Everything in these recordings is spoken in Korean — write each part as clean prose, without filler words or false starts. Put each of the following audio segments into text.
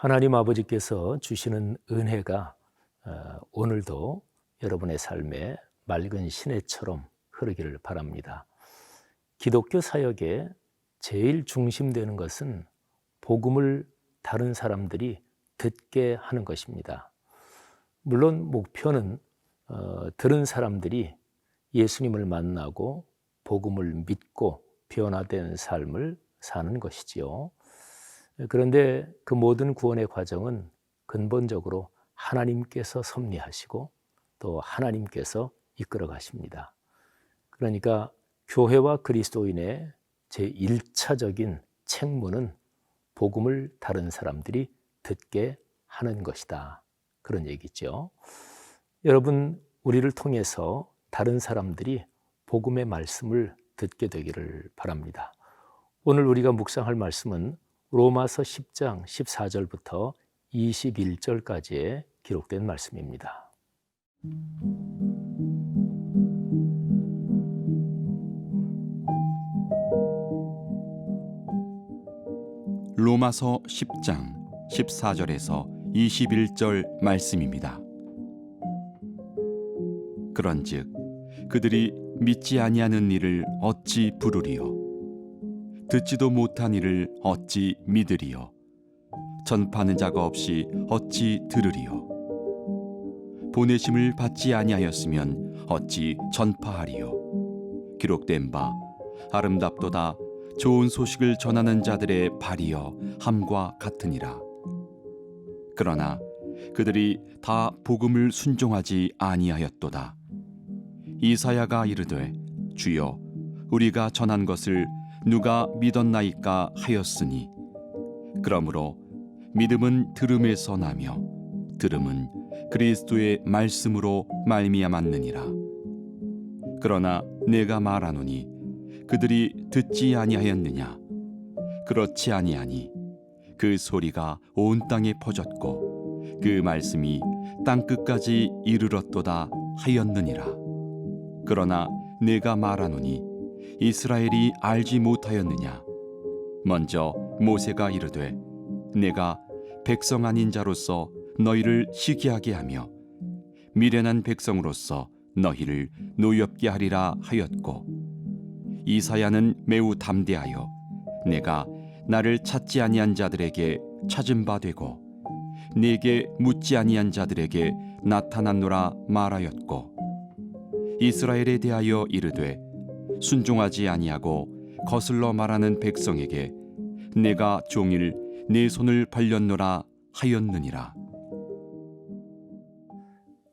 하나님 아버지께서 주시는 은혜가 오늘도 여러분의 삶에 맑은 시내처럼 흐르기를 바랍니다. 기독교 사역에 제일 중심되는 것은 복음을 다른 사람들이 듣게 하는 것입니다. 물론 목표는 들은 사람들이 예수님을 만나고 복음을 믿고 변화된 삶을 사는 것이지요. 그런데 그 모든 구원의 과정은 근본적으로 하나님께서 섭리하시고 또 하나님께서 이끌어 가십니다. 그러니까 교회와 그리스도인의 제1차적인 책무는 복음을 다른 사람들이 듣게 하는 것이다. 그런 얘기죠. 여러분, 우리를 통해서 다른 사람들이 복음의 말씀을 듣게 되기를 바랍니다. 오늘 우리가 묵상할 말씀은 로마서 10장 14절부터 21절까지에 기록된 말씀입니다. 로마서 10장 14절에서 21절 말씀입니다. 그런즉 그들이 믿지 아니하는 이를 어찌 부르리요? 듣지도 못한 이를 어찌 믿으리요? 전파하는 자가 없이 어찌 들으리요? 보내심을 받지 아니하였으면 어찌 전파하리요? 기록된 바 아름답도다 좋은 소식을 전하는 자들의 발이여 함과 같으니라. 그러나 그들이 다 복음을 순종하지 아니하였도다. 이사야가 이르되 주여 우리가 전한 것을 누가 믿었나이까 하였으니 그러므로 믿음은 들음에서 나며 들음은 그리스도의 말씀으로 말미암았느니라. 그러나 내가 말하노니 그들이 듣지 아니하였느냐? 그렇지 아니하니 그 소리가 온 땅에 퍼졌고 그 말씀이 땅 끝까지 이르렀도다 하였느니라. 그러나 내가 말하노니 이스라엘이 알지 못하였느냐? 먼저 모세가 이르되 내가 백성 아닌 자로서 너희를 희귀하게 하며 미련한 백성으로서 너희를 노엽게 하리라 하였고, 이사야는 매우 담대하여 내가 나를 찾지 아니한 자들에게 찾은 바 되고 네게 묻지 아니한 자들에게 나타났노라 말하였고, 이스라엘에 대하여 이르되 순종하지 아니하고 거슬러 말하는 백성에게 내가 종일 내 손을 벌렸노라 하였느니라.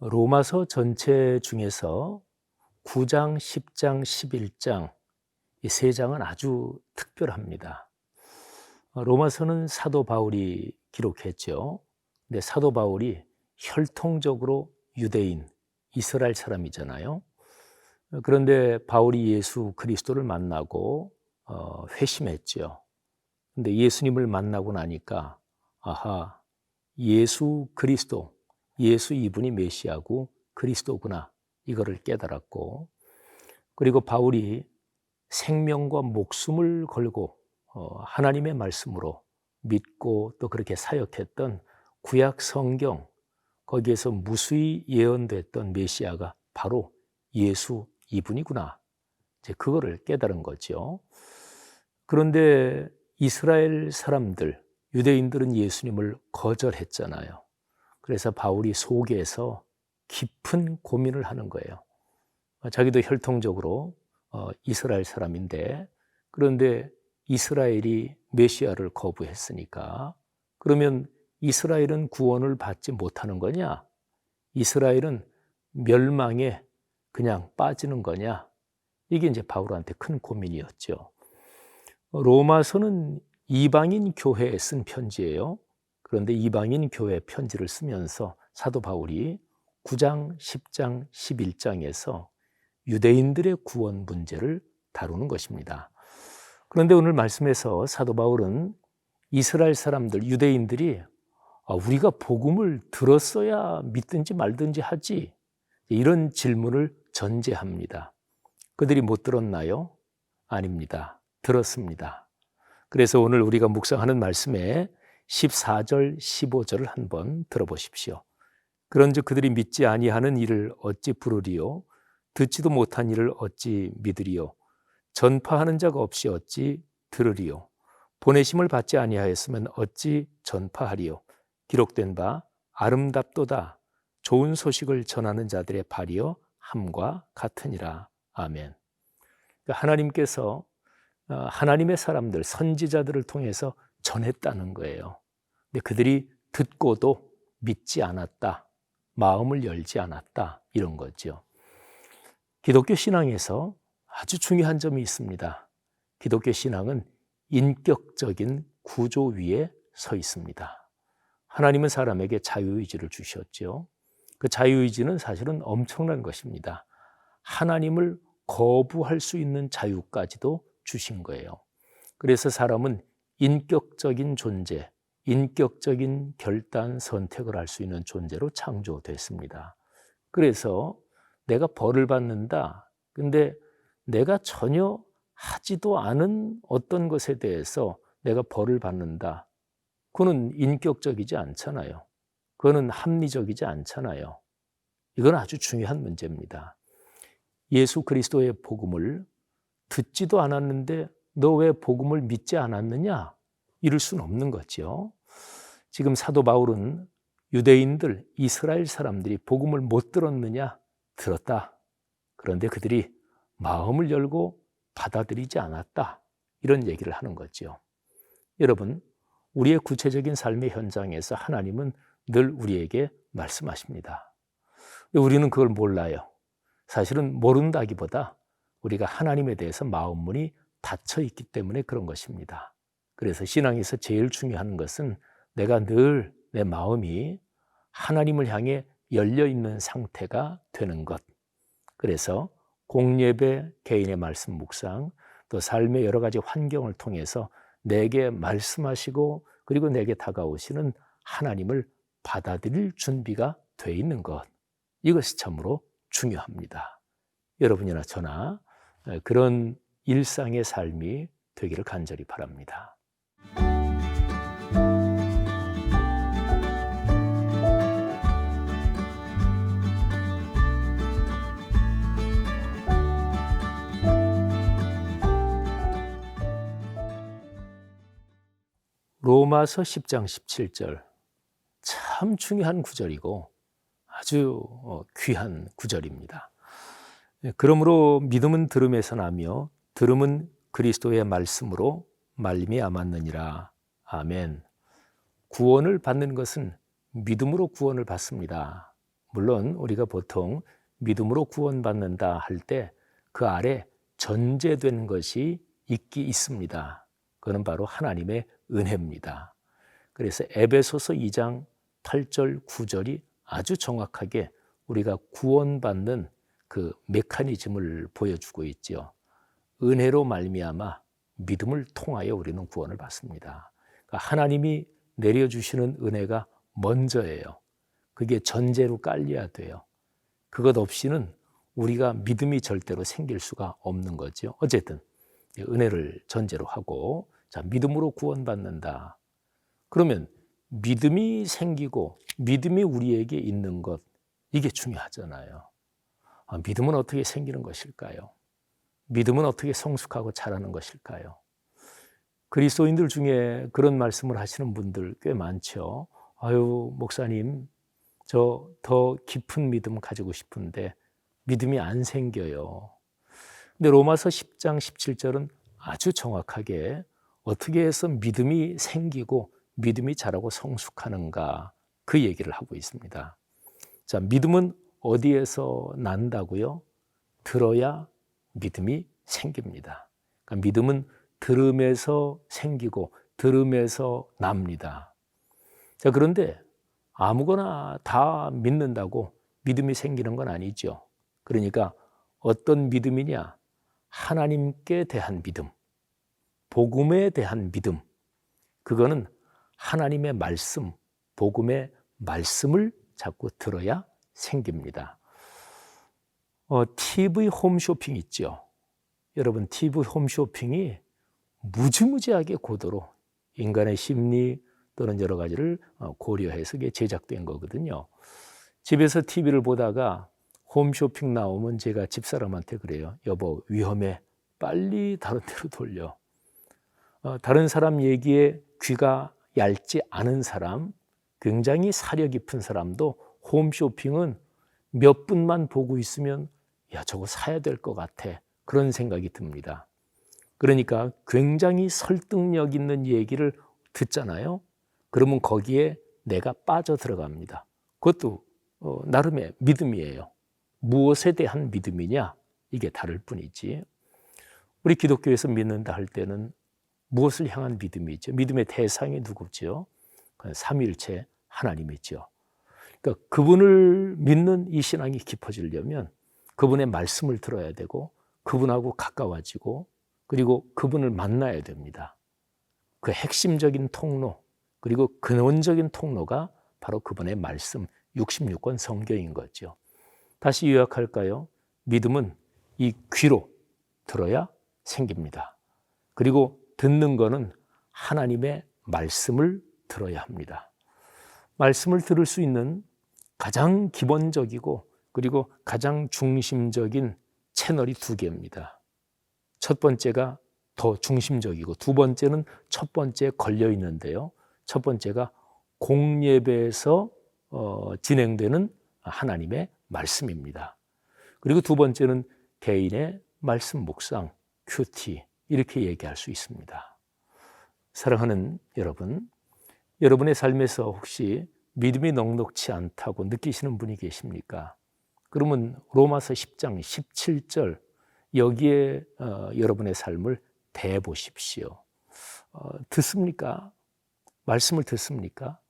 로마서 전체 중에서 9장, 10장, 11장 이 세 장은 아주 특별합니다. 로마서는 사도 바울이 기록했죠. 근데 사도 바울이 혈통적으로 유대인, 이스라엘 사람이잖아요. 그런데 바울이 예수 그리스도를 만나고 회심했죠. 근데 예수님을 만나고 나니까 아하, 예수 그리스도, 예수 이분이 메시아고 그리스도구나, 이거를 깨달았고, 그리고 바울이 생명과 목숨을 걸고 하나님의 말씀으로 믿고 또 그렇게 사역했던 구약 성경, 거기에서 무수히 예언됐던 메시아가 바로 예수 이분이구나, 이제 그거를 깨달은 거죠. 그런데 이스라엘 사람들, 유대인들은 예수님을 거절했잖아요. 그래서 바울이 속에서 깊은 고민을 하는 거예요. 자기도 혈통적으로 이스라엘 사람인데, 그런데 이스라엘이 메시아를 거부했으니까 그러면 이스라엘은 구원을 받지 못하는 거냐? 이스라엘은 멸망에 그냥 빠지는 거냐? 이게 이제 바울한테 큰 고민이었죠. 로마서는 이방인 교회에 쓴 편지예요. 그런데 이방인 교회 편지를 쓰면서 사도 바울이 9장, 10장, 11장에서 유대인들의 구원 문제를 다루는 것입니다. 그런데 오늘 말씀에서 사도 바울은 이스라엘 사람들, 유대인들이 우리가 복음을 들었어야 믿든지 말든지 하지, 이런 질문을 전제합니다. 그들이 못 들었나요? 아닙니다. 들었습니다. 그래서 오늘 우리가 묵상하는 말씀에 14절, 15절을 한번 들어보십시오. 그런즉 그들이 믿지 아니하는 이를 어찌 부르리요? 듣지도 못한 이를 어찌 믿으리요? 전파하는 자가 없이 어찌 들으리요? 보내심을 받지 아니하였으면 어찌 전파하리요? 기록된 바 아름답도다 좋은 소식을 전하는 자들의 발이여 함과 같으니라. 아멘. 하나님께서 하나님의 사람들, 선지자들을 통해서 전했다는 거예요. 근데 그들이 듣고도 믿지 않았다, 마음을 열지 않았다, 이런 거죠. 기독교 신앙에서 아주 중요한 점이 있습니다. 기독교 신앙은 인격적인 구조 위에 서 있습니다. 하나님은 사람에게 자유의지를 주셨죠. 그 자유의지는 사실은 엄청난 것입니다. 하나님을 거부할 수 있는 자유까지도 주신 거예요. 그래서 사람은 인격적인 존재, 인격적인 결단, 선택을 할 수 있는 존재로 창조됐습니다. 그래서 내가 벌을 받는다. 근데 내가 전혀 하지도 않은 어떤 것에 대해서 내가 벌을 받는다. 그거는 인격적이지 않잖아요. 그거는 합리적이지 않잖아요. 이건 아주 중요한 문제입니다. 예수 그리스도의 복음을 듣지도 않았는데 너 왜 복음을 믿지 않았느냐? 이럴 수는 없는 거죠. 지금 사도 바울은 유대인들, 이스라엘 사람들이 복음을 못 들었느냐? 들었다. 그런데 그들이 마음을 열고 받아들이지 않았다. 이런 얘기를 하는 거죠. 여러분, 우리의 구체적인 삶의 현장에서 하나님은 늘 우리에게 말씀하십니다. 우리는 그걸 몰라요. 사실은 모른다기보다 우리가 하나님에 대해서 마음문이 닫혀 있기 때문에 그런 것입니다. 그래서 신앙에서 제일 중요한 것은 내가 늘 내 마음이 하나님을 향해 열려 있는 상태가 되는 것. 그래서 공예배, 개인의 말씀 묵상, 또 삶의 여러 가지 환경을 통해서 내게 말씀하시고 그리고 내게 다가오시는 하나님을 받아들일 준비가 돼 있는 것. 이것이 참으로 중요합니다. 여러분이나 저나 그런 일상의 삶이 되기를 간절히 바랍니다. 로마서 10장 17절 참 중요한 구절이고 아주 귀한 구절입니다. 그러므로 믿음은 들음에서 나며 들음은 그리스도의 말씀으로 말미암았느니라. 아멘. 구원을 받는 것은 믿음으로 구원을 받습니다. 물론 우리가 보통 믿음으로 구원받는다 할 때 그 아래 전제된 것이 있습니다. 그건 바로 하나님의 은혜입니다. 그래서 에베소서 2장 8절 9절이 아주 정확하게 우리가 구원받는 그 메커니즘을 보여주고 있죠. 은혜로 말미암아 믿음을 통하여 우리는 구원을 받습니다. 그러니까 하나님이 내려주시는 은혜가 먼저예요. 그게 전제로 깔려야 돼요. 그것 없이는 우리가 믿음이 절대로 생길 수가 없는 거죠. 어쨌든 은혜를 전제로 하고 자, 믿음으로 구원받는다. 그러면 믿음이 생기고 믿음이 우리에게 있는 것, 이게 중요하잖아요. 믿음은 어떻게 생기는 것일까요? 믿음은 어떻게 성숙하고 자라는 것일까요? 그리스도인들 중에 그런 말씀을 하시는 분들 꽤 많죠. 아유, 목사님, 저 더 깊은 믿음 가지고 싶은데 믿음이 안 생겨요. 근데 로마서 10장 17절은 아주 정확하게 어떻게 해서 믿음이 생기고 믿음이 자라고 성숙하는가 그 얘기를 하고 있습니다. 자, 믿음은 어디에서 난다고요? 들어야 믿음이 생깁니다. 그러니까 믿음은 들음에서 생기고 들음에서 납니다. 자, 그런데 아무거나 다 믿는다고 믿음이 생기는 건 아니죠. 그러니까 어떤 믿음이냐? 하나님께 대한 믿음, 복음에 대한 믿음. 그거는 하나님의 말씀, 복음의 말씀을 자꾸 들어야 생깁니다. TV 홈쇼핑 있죠. 여러분, TV 홈쇼핑이 무지무지하게 고도로 인간의 심리, 또는 여러 가지를 고려해서 이게 제작된 거거든요. 집에서 TV를 보다가 홈쇼핑 나오면 제가 집사람한테 그래요. 여보, 위험해. 빨리 다른 데로 돌려. 다른 사람 얘기에 귀가 얇지 않은 사람, 굉장히 사려 깊은 사람도 홈쇼핑은 몇 분만 보고 있으면 야, 저거 사야 될 것 같아. 그런 생각이 듭니다. 그러니까 굉장히 설득력 있는 얘기를 듣잖아요. 그러면 거기에 내가 빠져 들어갑니다. 그것도 나름의 믿음이에요. 무엇에 대한 믿음이냐? 이게 다를 뿐이지. 우리 기독교에서 믿는다 할 때는 무엇을 향한 믿음이죠? 믿음의 대상이 누구죠? 삼위일체 하나님이죠. 그러니까 그분을 믿는 이 신앙이 깊어지려면 그분의 말씀을 들어야 되고 그분하고 가까워지고 그리고 그분을 만나야 됩니다. 그 핵심적인 통로 그리고 근원적인 통로가 바로 그분의 말씀 66권 성경인 거죠. 다시 요약할까요? 믿음은 이 귀로 들어야 생깁니다. 그리고 듣는 거는 하나님의 말씀을 들어야 합니다. 말씀을 들을 수 있는 가장 기본적이고 그리고 가장 중심적인 채널이 두 개입니다. 첫 번째가 더 중심적이고 두 번째는 첫 번째에 걸려 있는데요. 첫 번째가 공예배에서 진행되는 하나님의 말씀입니다. 그리고 두 번째는 개인의 말씀 묵상, 큐티 이렇게 얘기할 수 있습니다. 사랑하는 여러분, 여러분의 삶에서 혹시 믿음이 넉넉치 않다고 느끼시는 분이 계십니까? 그러면 로마서 10장 17절 여기에 여러분의 삶을 대보십시오. 듣습니까? 말씀을 듣습니까?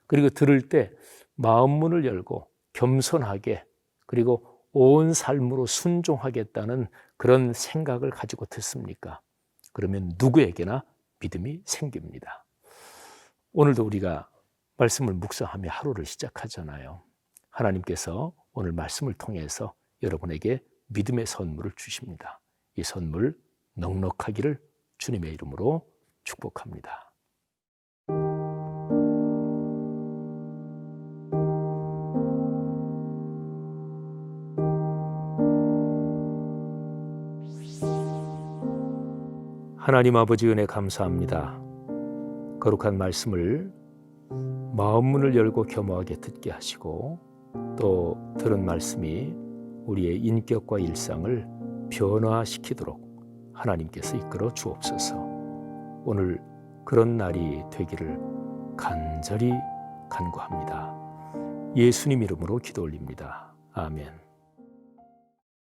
그리고 들을 때 마음 문을 열고 겸손하게 그리고 온 삶으로 순종하겠다는 그런 생각을 가지고 듣습니까? 그러면 누구에게나 믿음이 생깁니다. 오늘도 우리가 말씀을 묵상하며 하루를 시작하잖아요. 하나님께서 오늘 말씀을 통해서 여러분에게 믿음의 선물을 주십니다. 이 선물 넉넉하기를 주님의 이름으로 축복합니다. 하나님 아버지 은혜 감사합니다. 거룩한 말씀을 마음 문을 열고 겸허하게 듣게 하시고 또 들은 말씀이 우리의 인격과 일상을 변화시키도록 하나님께서 이끌어 주옵소서. 오늘 그런 날이 되기를 간절히 간구합니다. 예수님 이름으로 기도 올립니다. 아멘.